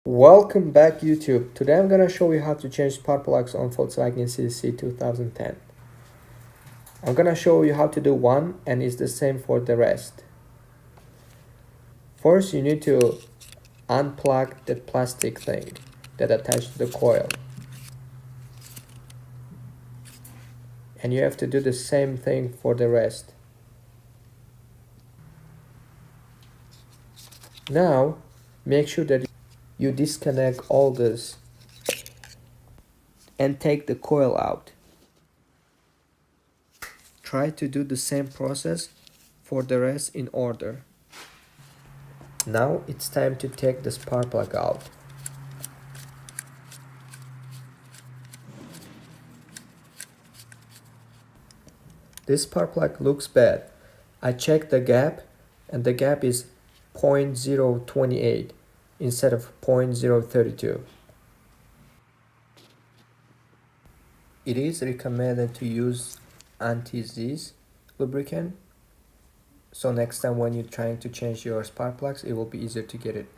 Welcome back YouTube. Today I'm gonna show you how to change spark plugs on Volkswagen CC 2010. I'm gonna show you how to do one and it's the same for the rest. First you need to unplug the plastic thing that attached to the coil. And you have to do the same thing for the rest. Now make sure that you disconnect all this and take the coil out. Try to do the same process for the rest in order. Now it's time to take the spark plug out. This spark plug looks bad. I checked the gap and the gap is 0.028 instead of 0.032. It is recommended to use anti-seize lubricant, so next time when you're trying to change your spark plugs, it will be easier to get it.